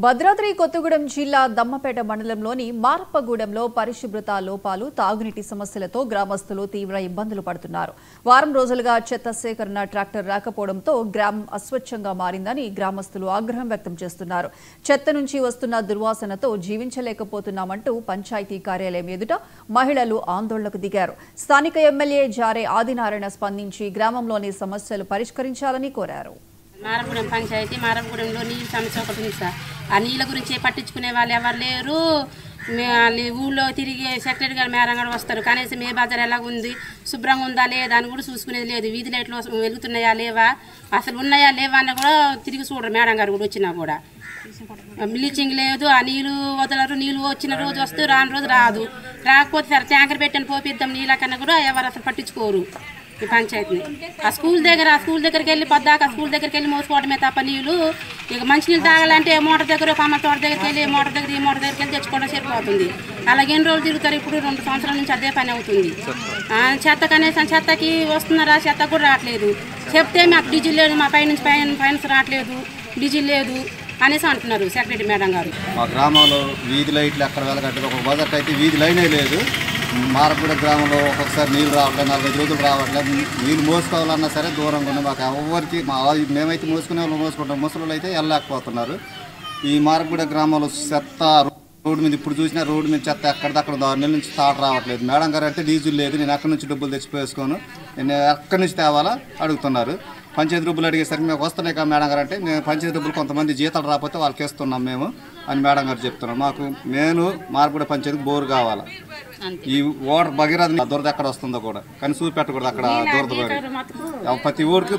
భద్రాద్రి కొత్తగూడెం జిల్లా దమ్మపేట మండలంలోని మార్పగూడెంలో పరిశుభ్రత లోపాలు, తాగునీటి సమస్యలతో గ్రామస్తులు తీవ్ర ఇబ్బందులు పడుతున్నారు. వారం రోజులుగా చెత్త సేకరణ ట్రాక్టర్ రాకపోవడంతో గ్రామం అస్వచ్ఛంగా మారిందని గ్రామస్తులు ఆగ్రహం వ్యక్తం చేస్తున్నారు. చెత్త నుంచి వస్తున్న దుర్వాసనతో జీవించలేకపోతున్నామంటూ పంచాయతీ కార్యాలయం ఎదుట మహిళలు ఆందోళనకు దిగారు. స్థానిక ఎమ్మెల్యే జారే ఆదినారాయణ స్పందించి గ్రామంలోని సమస్యలు పరిష్కరించాలని కోరారు. మారపురం పంచాయతీ మారపురంలో నీళ్ళ సమస్య ఒకటి ఉంది సార్. ఆ నీళ్ళ గురించి పట్టించుకునే వాళ్ళు ఎవరు లేరు. ఊళ్ళో తిరిగి సెక్రటరీ గారు మేడం గారు వస్తారు, కనీసం ఏ బజార్ ఎలా ఉంది, శుభ్రంగా ఉందా లేదా అని కూడా చూసుకునేది లేదు. వీధి లైట్లు వెలుగుతున్నాయా లేవా, అసలు ఉన్నాయా లేవా అని కూడా తిరిగి చూడరు. మేడం గారు కూడా వచ్చినా కూడా బ్లీచింగ్ లేదు. ఆ నీళ్ళు వదలరు. నీళ్ళు వచ్చిన రోజు వస్తూ రాని రోజు రాదు. రాకపోతే సరే ట్యాంకర్ పెట్టని పోపిద్దాం నీళ్ళ కన్నా కూడా ఎవరు అసలు పట్టించుకోరు ఈ పంచాయతీని. ఆ స్కూల్ దగ్గరికి వెళ్ళి పొద్దాక స్కూల్ దగ్గరికి వెళ్ళి మోసుకోవడమే తప్ప నీళ్ళు ఇక మంచినీళ్ళు తాగాలంటే మోటార్ దగ్గర కమ్మ తోట దగ్గరికి వెళ్ళి మోటార్ దగ్గర ఈ మోటార్ దగ్గరికి వెళ్ళి తెచ్చుకోవడం సరిపోతుంది. అలాగే ఎన్ని రోజులు తిరుగుతారు. ఇప్పుడు 2 సంవత్సరాల నుంచి అదే పని అవుతుంది. చెత్త కనీసం చెత్తకి వస్తున్నారా, చెత్త కూడా రావట్లేదు. చెప్తే మాకు డీజిల్ లేదు, మా పైనుంచి ఫైన్స్ రావట్లేదు, డీజిల్ లేదు అనేసి అంటున్నారు సెక్రటరీ మేడం గారు. మా గ్రామంలో వీధి లైట్లు ఎక్కడ వెళ్ళగట్టు ఒక బజార్కి అయితే వీధి లైనే లేదు. మారపూడి గ్రామంలో ఒక్కొక్కసారి నీళ్ళు రావట్లేదు, 4-5 రోజులు రావట్లేదు. నీళ్ళు మోసుకోవాలన్నా సరే దూరంగా ఉన్నాయి. మాకు ఎవరికి మేమైతే మోసుకునే వాళ్ళు మోసుకుంటాం, ముసలు అయితే వెళ్ళలేకపోతున్నారు. ఈ మారపూడి గ్రామంలో చెత్త రోడ్డు మీద ఇప్పుడు చూసినా రోడ్డు మీద చెత్త ఎక్కడిదక్కడ 6 నెలల నుంచి తాట రావట్లేదు. మేడం గారు అంటే డీజిల్ లేదు, నేను ఎక్కడి నుంచి డబ్బులు తెచ్చిపోసుకోను, నేను ఎక్కడి నుంచి తేవాలా అడుగుతున్నారు. పంచాయతీ డబ్బులు అడిగేసరికి మేము వస్తున్నాయి కదా మేడం గారు అంటే, మేము పంచాయతీ డబ్బులు కొంతమంది జీతాలు రాకపోతే వాళ్ళకి ఇస్తున్నాం మేము అని మేడం గారు చెప్తున్నాం. మాకు నేను మార్పూడి పంచాయతీకి బోరు కావాలా. ఈ వాటర్ భగీరథ దురద ఎక్కడ వస్తుందో కూడా కానీ చూపెట్టకూడదు. అక్కడ దురద ప్రతి ఊరికి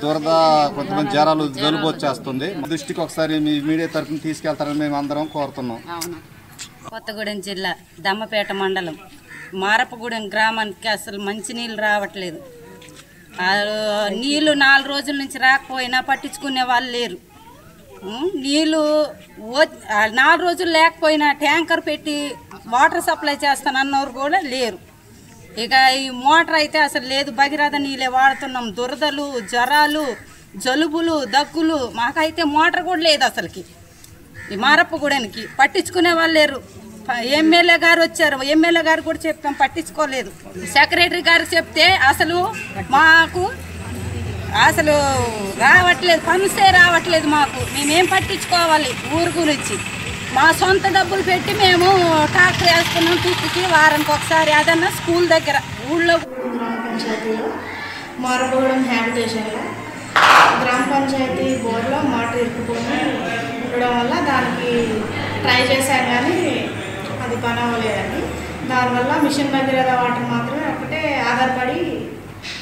దురద కొంతమంది జ్వరాలు జలుబు వచ్చేస్తుంది. దృష్టికి ఒకసారి మీ మీడియా తరఫున తీసుకెళ్తారని మేము అందరం కోరుతున్నాం. కొత్తగూడెం జిల్లా దమ్మపేట మండలం మారపగూడెం గ్రామానికి అసలు మంచినీళ్ళు రావట్లేదు. నీళ్ళు 4 రోజుల నుంచి రాకపోయినా పట్టించుకునే వాళ్ళు లేరు. నీళ్ళు 4 రోజులు లేకపోయినా ట్యాంకర్ పెట్టి వాటర్ సప్లై చేస్తానన్నవారు కూడా లేరు. ఇక ఈ మోటార్ అయితే అసలు లేదు, భగీరథ నీళ్ళే వాడుతున్నాం. దురదలు, జ్వరాలు, జలుబులు, దగ్గులు, మాకైతే మోటార్ కూడా లేదు అసలుకి. ఈ మారప్పగూడెనికి పట్టించుకునే వాళ్ళు లేరు. ఎమ్మెల్యే గారు వచ్చారు, ఎమ్మెల్యే గారు కూడా చెప్పాం, పట్టించుకోలేదు. సెక్రటరీ గారు చెప్తే అసలు మాకు అసలు రావట్లేదు, ఫండ్సే రావట్లేదు మాకు. మేమేం పట్టించుకోవాలి ఊరు గురించి? మా సొంత డబ్బులు పెట్టి మేము ట్రాక్టర్ వేసుకున్నాం తుక్కి వారానికి ఒకసారి. అదన్నా స్కూల్ దగ్గర ఊళ్ళో గ్రామ పంచాయతీలో మారపగూడెం హ్యాబిటేషన్లో గ్రామ పంచాయతీ బోర్లో మోటార్ ఇరుక్కుపోయి ఉండడం వల్ల దానికి ట్రై చేశాం కానీ అది పని అవ్వలేదండి. దానివల్ల మిషన్ భగీరథ వాటర్ మాత్రమే ఒకటే ఆధారపడి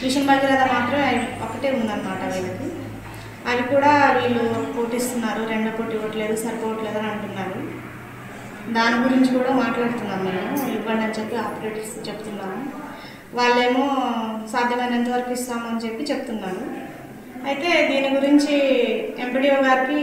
మిషన్ భగీరథ మాత్రమే ఒకటే ఉందన్నమాట వీళ్ళకి. అవి కూడా వీళ్ళు పోటీస్తున్నారు, రెండో పోటీ ఇవ్వట్లేదు, సరిపోవట్లేదు అని అంటున్నారు. దాని గురించి కూడా మాట్లాడుతున్నాం మేము, ఇవ్వండి అని చెప్పి ఆపరేటర్స్ చెప్తున్నాము. వాళ్ళేమో సాధ్యమైనంత వరకు ఇస్తామని చెప్పి చెప్తున్నారు. అయితే దీని గురించి ఎంపీడీఓ గారికి